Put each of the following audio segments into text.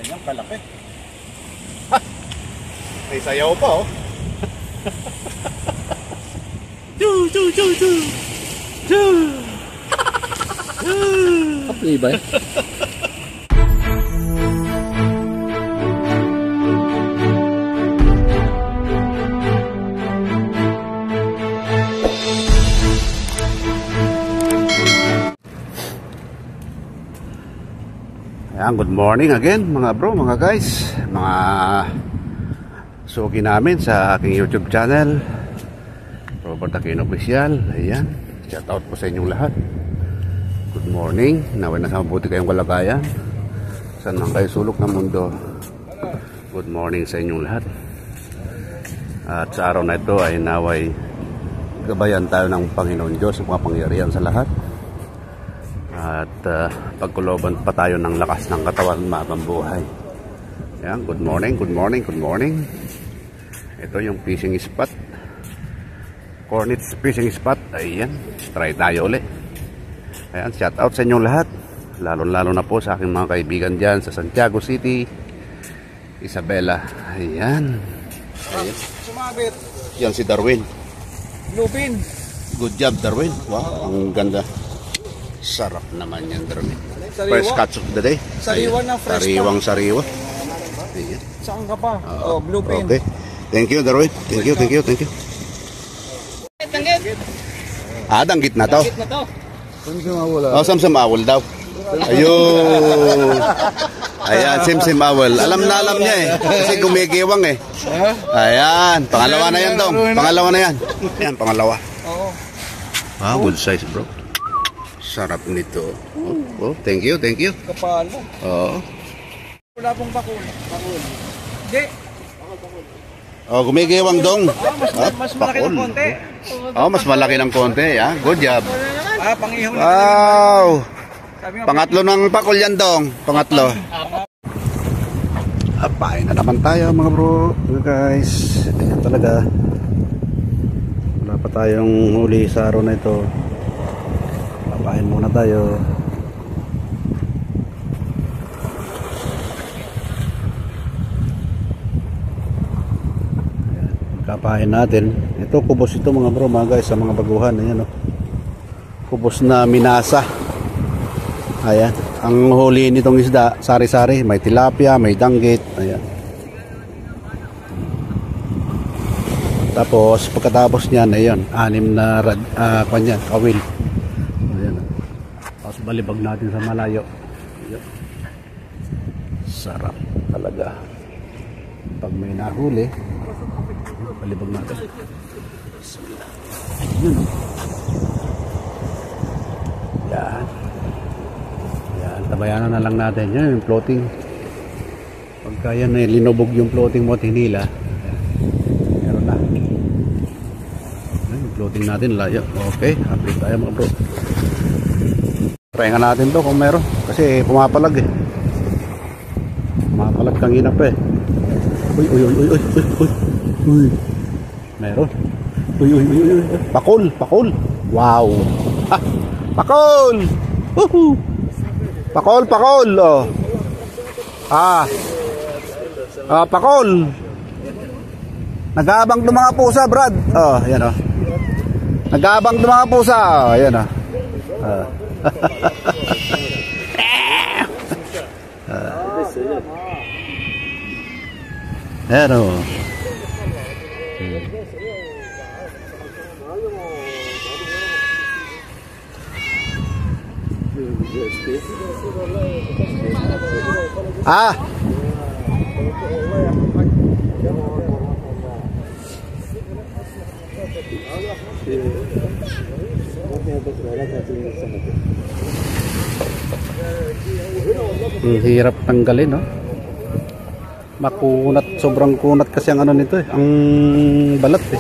Ganyan kalaki. Ha! May sayaw pa oh. Apa iba? Ayan, good morning again mga bro, mga guys, mga suki namin sa aking YouTube channel Robert Aquino Official. Ayan, shout out po sa inyong lahat. Good morning, naway nasa mabuti kayong kalagayan saan man kayo sulok ng mundo. Good morning sa inyong lahat. At sa araw na ito ay naway gabayan tayo ng Panginoon Diyos, mapangyarihan sa lahat. At pagkuloban pa tayo ng lakas ng katawan, mahabang buhay. Ayan, good morning, good morning, good morning. Ito yung fishing spot, Cornets fishing spot. Ayan, try tayo ulit. Ayan, shout out sa inyong lahat, lalo na po sa aking mga kaibigan dyan sa Santiago City, Isabela. Ayan, ayan. Sumabit. Yan si Darwin. Lupin. Good job Darwin. Wow, ang ganda. Sarap naman yan, Darwin. Sariwa. First catch of the day. Sariwa na fresh. Sariwang-sariwa. Ayan. Saan ka pa? Oh, blue pin. Okay. Thank you, Darwin. Thank you. Danggit. Danggit na to. Danggit na to. Samsam awal. Oh, samsam awal daw. Ayun. Ayan, simsim awal. Alam niya eh. Kasi gumigiwang eh. Ayan, pangalawa na yan, Dong. Pangalawa na yan. Ayan, pangalawa. Oo. Good size, bro. Sarap nito. Oh, thank you. Kapalo. Oo. Wala pong bakul. Hindi. Oh, gumigiwang, Dong. Mas malaki ng konti. Oh, mas malaki ng konti. Good job. Pangihaw na. Wow. Pangatlo ng pakul yan, Dong. Pangatlo. Pain na naman tayo, mga bro. Guys, ayan talaga. Wala pa tayong huli sa araw na ito. Papain muna tayo. Kapain natin. Ito kubos ito, mga bro, mga guys, sa mga baguhan. Ayan, oh. Kubos na minasa. Ayan. Ang huli nitong isda, sari-sari. May tilapia, may danggit. Ayan. Tapos pagkatapos niyan, ayun, 6 na kanya, kawil. Ayan. Tapos balibag natin sa malayo. Ayan. Sarap talaga. Pag may nahuli, balibag natin. Bismillah. Ayun. Yan. Yan, tabayanan na lang natin. Yan yung floating. Pagka yan eh, linubog yung floating mo, tinila. Meron na. Yan, yung floating natin, layo. Okay, update tayo mga bro. Try nga natin to kung meron. Kasi pumapalag eh. Pumapalag kangina pa eh. Uy. Meron. Uy. Pakol. Wow. Ha, pakol. Woohoo. Pakol. Oh. Pakol. Nag-aabang ng mga pusa, Brad. Oh, yan oh. Nag-aabang ng mga pusa. Oh, yan oh. Ayan o. Ang hirap tanggalin, no? Makunat, sobrang kunat kasi ang ano nito eh, ang balat eh.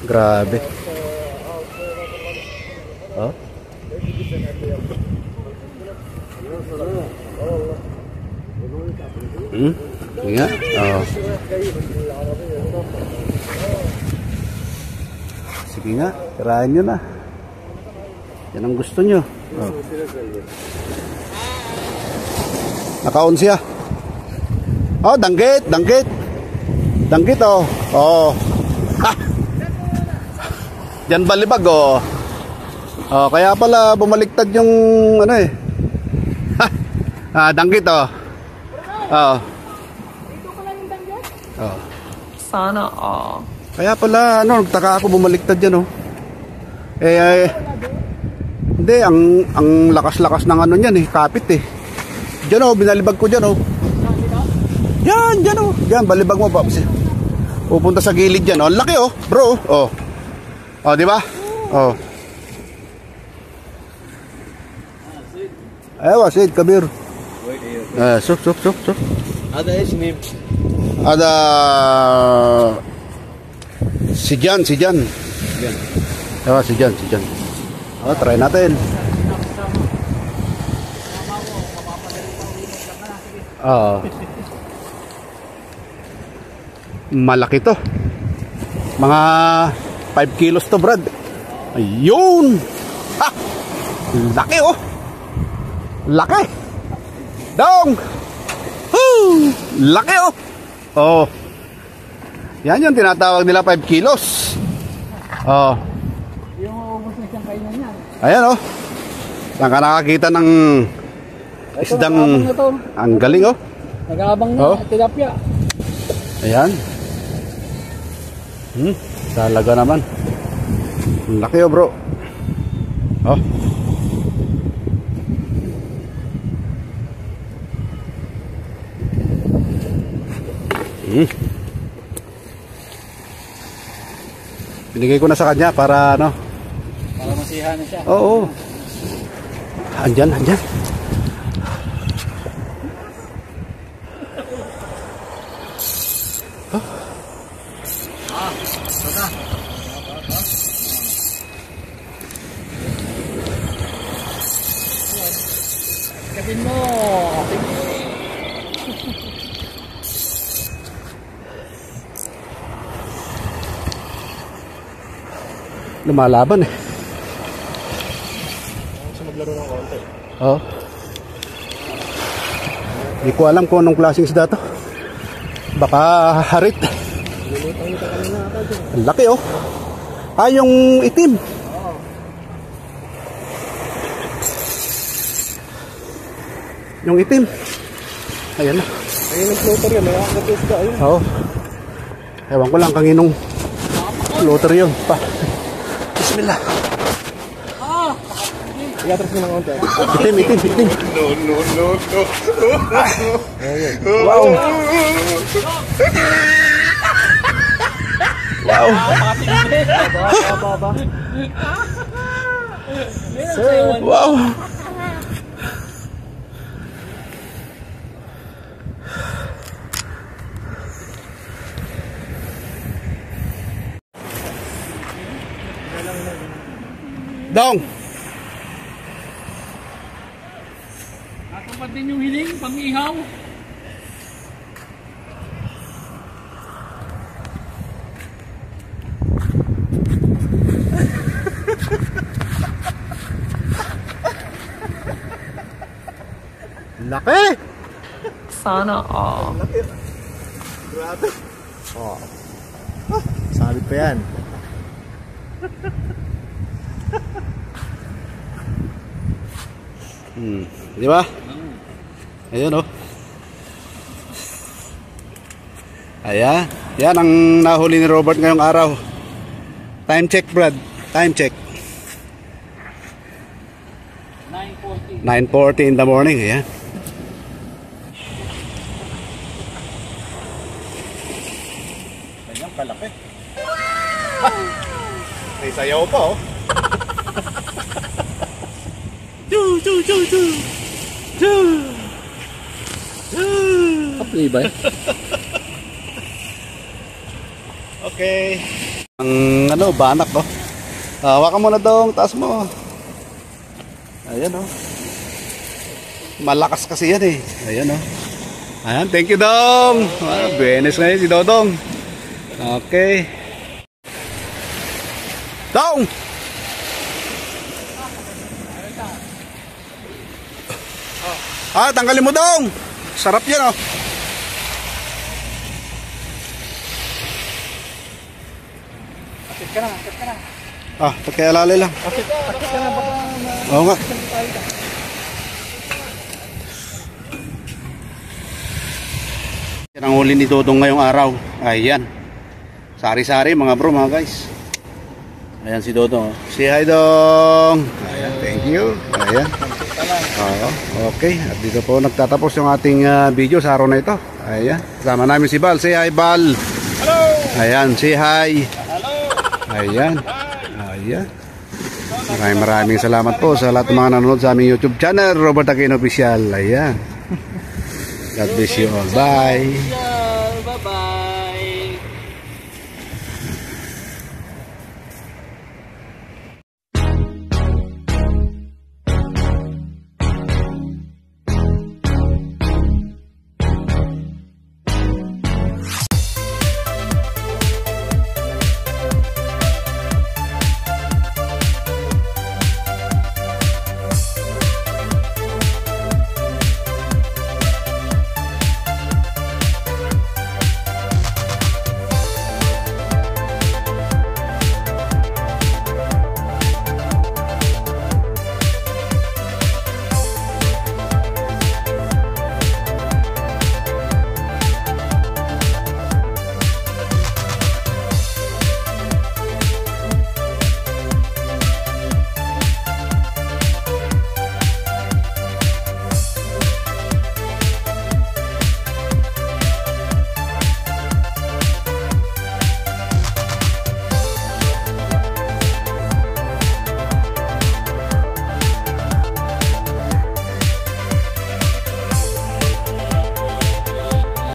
Grabe. Oh. Sige nga. Oh. Sige nga, tirahin nyo na. Yan ang gusto nyo. Oh. Naka-on siya. Oh, danggit, danggit. Danggit, oh. Oh. Ha! Diyan balibag, oh. Oh, kaya pala bumaliktad yung ano eh. Ha! Ah, danggit, oh. Oh. Dito pala yung danggit? Oh. Sana, Kaya pala, ano, nagtaka ako bumaliktad yan, oh. Hindi, ang lakas-lakas ng ano niyan eh, kapit eh. Diyan, oh, binalibag ko dyan, oh. Yan, dyan, oh. Yan, balibag mo, Pops. Pupunta sa gilid dyan, oh. Laki, oh, bro, oh. Oh, di ba? Oh. Ewa, Sid, Kabir. Sup. Ada ismim. Ada si Jan. Ewa, si Jan. Oh, try natin. Malaki to. Mga 5 kilos to, Brad. Ayun. Ha! Laki, oh. Laki. Dong. Laki, oh. Oh. Yan yung tinatawag nila 5 kilos. Oh. yung maubos na siyang kainan niya. Ayan, oh. Saan ka nakakita ng isdang ang galing, oh. Nag-aabang na, Oh. tilapia. Ayan. Talaga naman. Ang laki, oh, bro. Oh. Binigay ko na sa kanya para ano. Para masiha na siya. Oo. Andyan. Kapin mo. Lumalaban eh. Gusto maglaro ng konti. Oo. Hindi ko alam kung anong klaseng isda to. Baka harit. Ang laki, oh. Ah, yung itim. Yung itim. Ayan na. Ayun ang floater yan. Nakakapit isda. Ayun. Oo. Ewan ko lang kanginong floater yun. Pa. Bismillah. Iatras mo ng konti. Itim. No. Wow. Wow. Wow. Dong. Natupad din yung hiling, pang-ihaw. Laki. Sana, Grabe. Oh. Sabit pa yan. Di ba? Ayun, oh. Ayan. Yan ang nahuli ni Robert ngayong araw. Time check, Brad. Time check. 9:40 in the morning. Ayan. Ganyan kalaki. May sayaw pa, oh. Kapli ba? Okay. Ang ano, banak, oh. Hawakan mo na dong, taas mo. Ayan, oh. Malakas kasi yan eh. Ayan, oh. Ayan, thank you, Dong. Benes ngayon si Dodong. Okay. Dong! Ah, tanggalin mo dong. Sarap yan, oh. Akit ka na, akit ka na. Ah, pagkayalali lang. Akit ka na, baka Oo nga. Yan ang huli ni Dodong ngayong araw. Ayan. Sari-sari mga bro, mga guys. Ayan si Dodong. Say hi, Dong. Ayan, thank you. Ayan. Oo, okay. At dito po nagtatapos yung ating video sa araw na ito. Ayan. Kasama namin si Bal. Say hi, Bal. Hello! Ayan, say hi. Hello! Ayan. Ayan. Maraming salamat po sa lahat ng mga nanonood sa aming YouTube channel, Robert Aquino Official. Ayan. God bless you all. Bye.